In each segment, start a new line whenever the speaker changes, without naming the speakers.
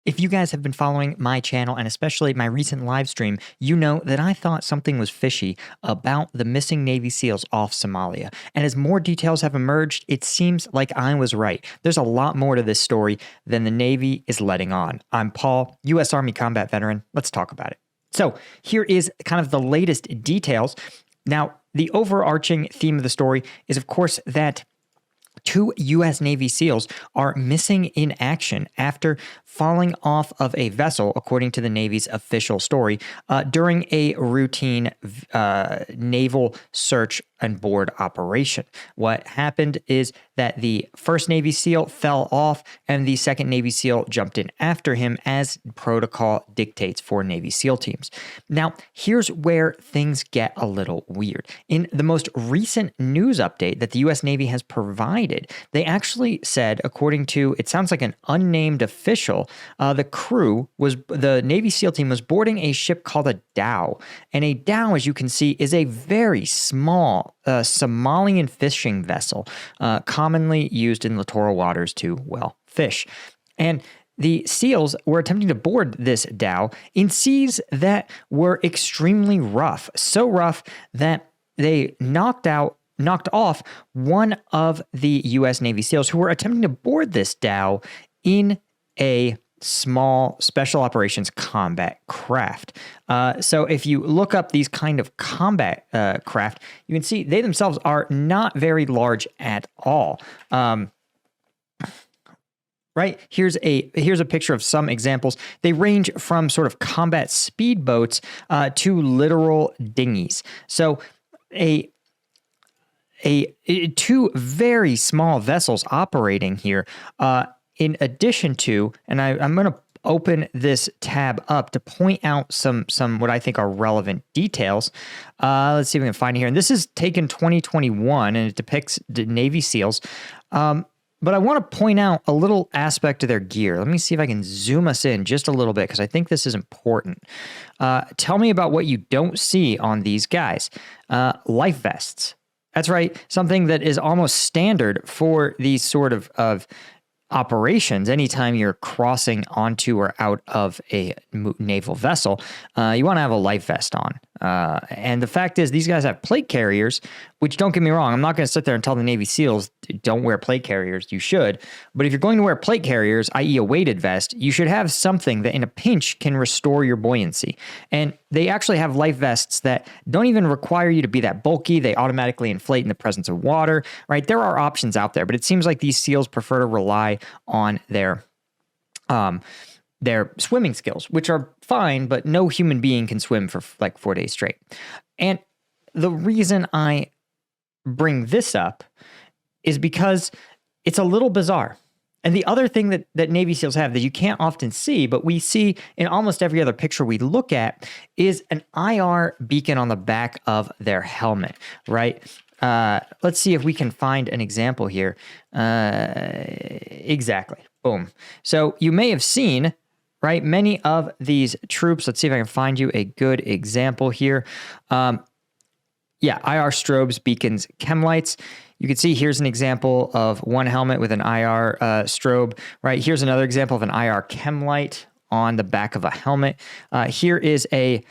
If you guys have been following my channel and especially my recent live stream, you know that I thought something was fishy about the missing Navy SEALs off Somalia. And as more details have emerged, it seems like I was right. There's a lot more to this story than the Navy is letting on. I'm Paul, U.S. Army combat veteran. Let's talk about it. So here is kind of the latest details. Now, the overarching theme of the story is, of course, that 2 U.S. Navy SEALs are missing in action after falling off of a vessel, according to the Navy's official story, during a routine naval search and board operation. What happened is that the first Navy SEAL fell off and the second Navy SEAL jumped in after him, as protocol dictates for Navy SEAL teams. Now, here's where things get a little weird. In the most recent news update that the U.S. Navy has provided, they actually said, according to, it sounds like an unnamed official, the Navy SEAL team was boarding a ship called a dhow. And a dhow, as you can see, is a very small Somalian fishing vessel, commonly used in littoral waters to, well, fish. And the SEALs were attempting to board this dhow in seas that were extremely rough, so rough that they knocked off one of the U.S. Navy SEALs who were attempting to board this dhow in a small special operations combat craft. So if you look up these kind of combat craft, you can see they themselves are not very large at all. Right? Here's a picture of some examples. They range from sort of combat speedboats to literal dinghies. So two very small vessels operating here, in addition to, and I'm going to open this tab up to point out some what I think are relevant details. Let's see if we can find it here. And this is taken 2021, and it depicts the Navy SEALs. But I want to point out a little aspect of their gear. Let me see if I can zoom us in just a little bit, because I think this is important. Tell me about what you don't see on these guys. Life vests. That's right. Something that is almost standard for these sort of operations. Anytime you're crossing onto or out of a naval vessel, you want to have a life vest on. And the fact is, these guys have plate carriers, which, don't get me wrong, I'm not going to sit there and tell the Navy SEALs don't wear plate carriers. You should. But if you're going to wear plate carriers, i.e. a weighted vest, you should have something that in a pinch can restore your buoyancy. And they actually have life vests that don't even require you to be that bulky. They automatically inflate in the presence of water, right? There are options out there, but it seems like these SEALs prefer to rely on their swimming skills, which are fine, but no human being can swim for like 4 days straight. And the reason I bring this up is because it's a little bizarre. And the other thing that Navy SEALs have that you can't often see, but we see in almost every other picture we look at, is an IR beacon on the back of their helmet, right? Let's see if we can find an example here. Exactly. Boom. So you may have seen, right, many of these troops. Let's see if I can find you a good example here. IR strobes, beacons, chem lights. You can see here's an example of one helmet with an IR strobe, right? Here's another example of an IR chem light on the back of a helmet. Here is a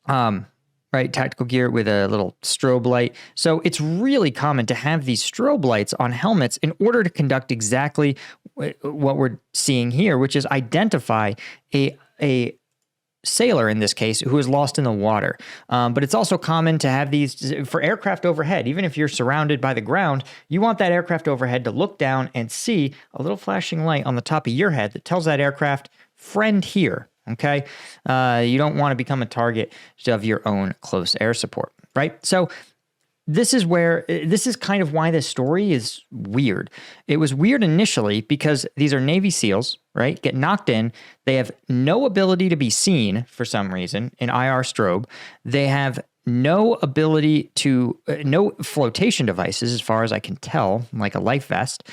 tactical gear with a little strobe light. So it's really common to have these strobe lights on helmets in order to conduct exactly what we're seeing here, which is identify a sailor, in this case, who is lost in the water. But it's also common to have these for aircraft overhead. Even if you're surrounded by the ground, you want that aircraft overhead to look down and see a little flashing light on the top of your head that tells that aircraft, friend here. Okay. You don't want to become a target of your own close air support, right? So this is kind of why this story is weird. It was weird initially because these are Navy SEALs, right? Get knocked in. They have no ability to be seen for some reason in IR strobe. They have no ability to, no flotation devices, as far as I can tell, like a life vest.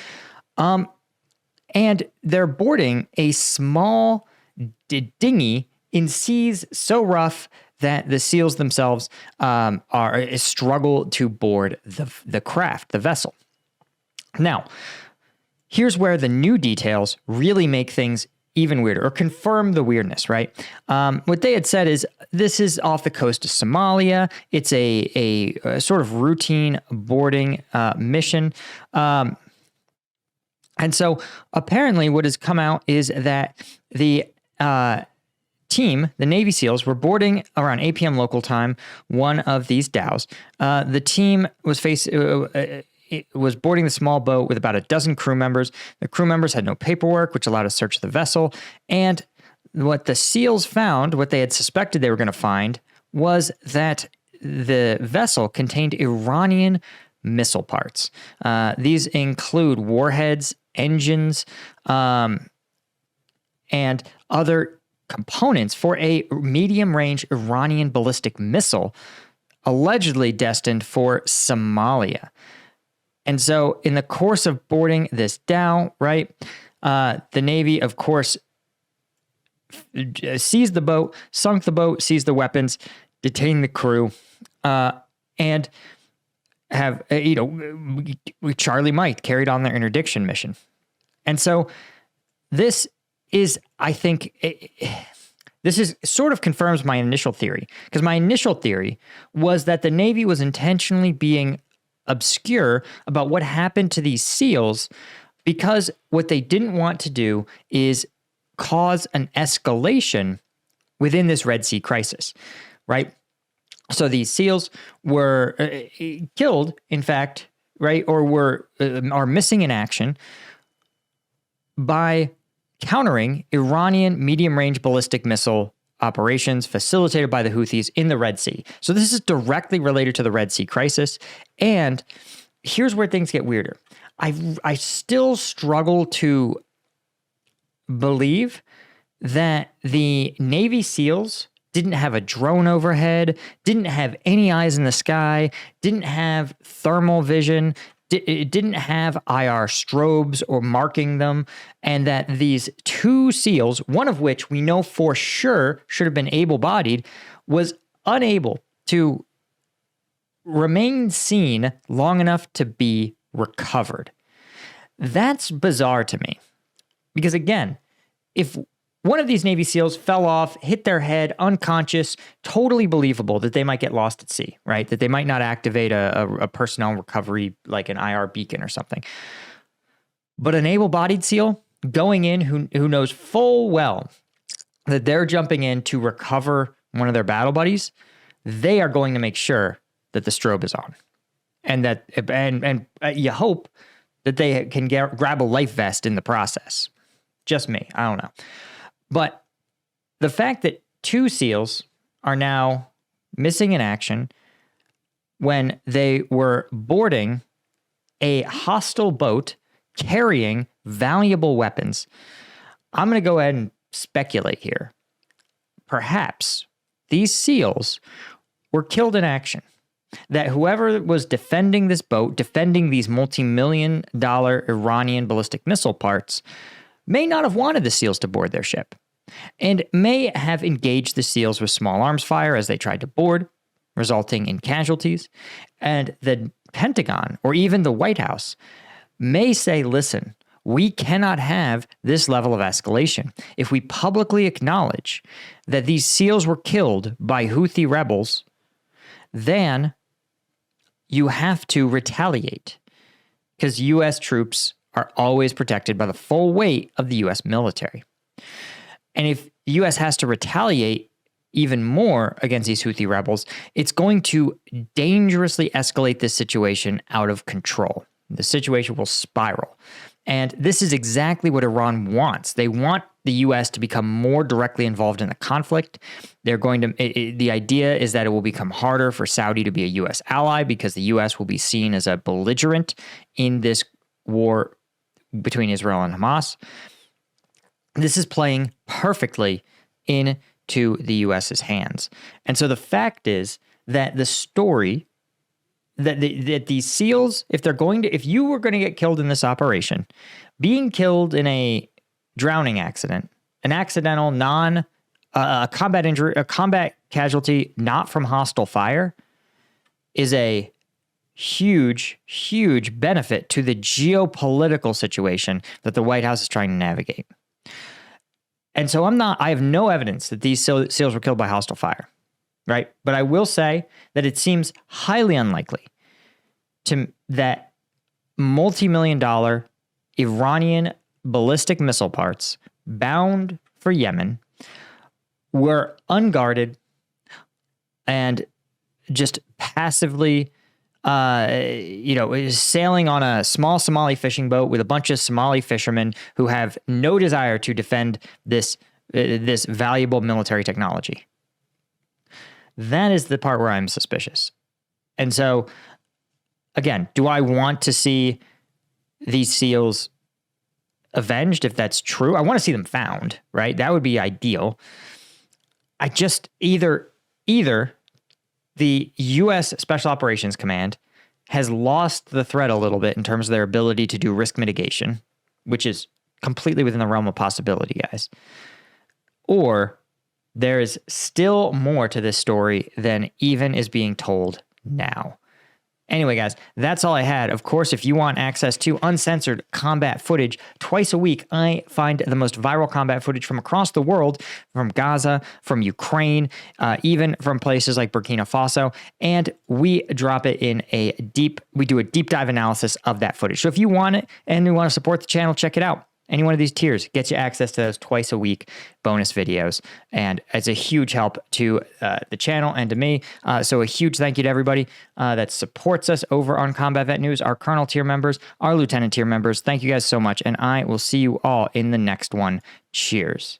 And they're boarding a small dinghy in seas so rough that the SEALs themselves struggle to board the craft, the vessel. Now, here's where the new details really make things even weirder, or confirm the weirdness, right? What they had said is this is off the coast of Somalia. It's a sort of routine boarding mission. And so apparently what has come out is that the team, the Navy SEALs, were boarding around 8 p.m. local time, one of these dhows. The team was boarding the small boat with about a dozen crew members. The crew members had no paperwork, which allowed a search of the vessel. And what the SEALs found, what they had suspected they were going to find, was that the vessel contained Iranian missile parts. These include warheads, engines, and other components for a medium-range Iranian ballistic missile allegedly destined for Somalia. And so in the course of boarding this dhow, right, the Navy, of course, seized the boat, sunk the boat, seized the weapons, detained the crew, and have, Charlie Mike carried on their interdiction mission. And so this is, I think, this is sort of confirms my initial theory, because my initial theory was that the Navy was intentionally being obscure about what happened to these SEALs, because what they didn't want to do is cause an escalation within this Red Sea crisis, right? So these SEALs were killed, in fact, right, or are missing in action by countering Iranian medium-range ballistic missile operations facilitated by the Houthis in the Red Sea. So this is directly related to the Red Sea crisis. And here's where things get weirder. I still struggle to believe that the Navy SEALs didn't have a drone overhead, didn't have any eyes in the sky, didn't have thermal vision, it didn't have IR strobes or marking them, and that these two SEALs, one of which we know for sure should have been able-bodied, was unable to remain seen long enough to be recovered. That's bizarre to me. Because again, if one of these Navy SEALs fell off, hit their head, unconscious, totally believable that they might get lost at sea, right? That they might not activate a personnel recovery like an IR beacon or something. But an able-bodied SEAL going in who knows full well that they're jumping in to recover one of their battle buddies, they are going to make sure that the strobe is on. And that you hope that they can grab a life vest in the process. Just me. I don't know. But the fact that two SEALs are now missing in action when they were boarding a hostile boat carrying valuable weapons, I'm going to go ahead and speculate here. Perhaps these SEALs were killed in action. That whoever was defending this boat, defending these multi-million-dollar Iranian ballistic missile parts, may not have wanted the SEALs to board their ship, and may have engaged the SEALs with small arms fire as they tried to board, resulting in casualties. And the Pentagon, or even the White House, may say, listen, we cannot have this level of escalation. If we publicly acknowledge that these SEALs were killed by Houthi rebels, then you have to retaliate, because U.S. troops are always protected by the full weight of the U.S. military. And if the U.S. has to retaliate even more against these Houthi rebels, it's going to dangerously escalate this situation out of control. The situation will spiral. And this is exactly what Iran wants. They want the U.S. to become more directly involved in the conflict. They're going to, the idea is that it will become harder for Saudi to be a U.S. ally because the U.S. will be seen as a belligerent in this war between Israel and Hamas. This is playing perfectly into the U.S.'s hands. And so the fact is that the story that these SEALs, if you were going to get killed in this operation, being killed in a drowning accident, an accidental combat injury, a combat casualty not from hostile fire, is a huge, huge benefit to the geopolitical situation that the White House is trying to navigate. And so I have no evidence that these seals were killed by hostile fire, right? But I will say that it seems highly unlikely that multi-million-dollar Iranian ballistic missile parts bound for Yemen were unguarded and just passively, sailing on a small Somali fishing boat with a bunch of Somali fishermen who have no desire to defend this valuable military technology. That is the part where I'm suspicious. And so, again, do I want to see these SEALs avenged if that's true? I want to see them found, right? That would be ideal. I just either the U.S. Special Operations Command has lost the thread a little bit in terms of their ability to do risk mitigation, which is completely within the realm of possibility, guys. Or there is still more to this story than even is being told now. Anyway, guys, that's all I had. Of course, if you want access to uncensored combat footage, twice a week, I find the most viral combat footage from across the world, from Gaza, from Ukraine, even from places like Burkina Faso, and we drop it in we do a deep dive analysis of that footage. So if you want it and you want to support the channel, check it out. Any one of these tiers gets you access to those twice a week bonus videos. And it's a huge help to the channel and to me. So a huge thank you to everybody that supports us over on Combat Vet News, our Colonel tier members, our Lieutenant tier members. Thank you guys so much. And I will see you all in the next one. Cheers.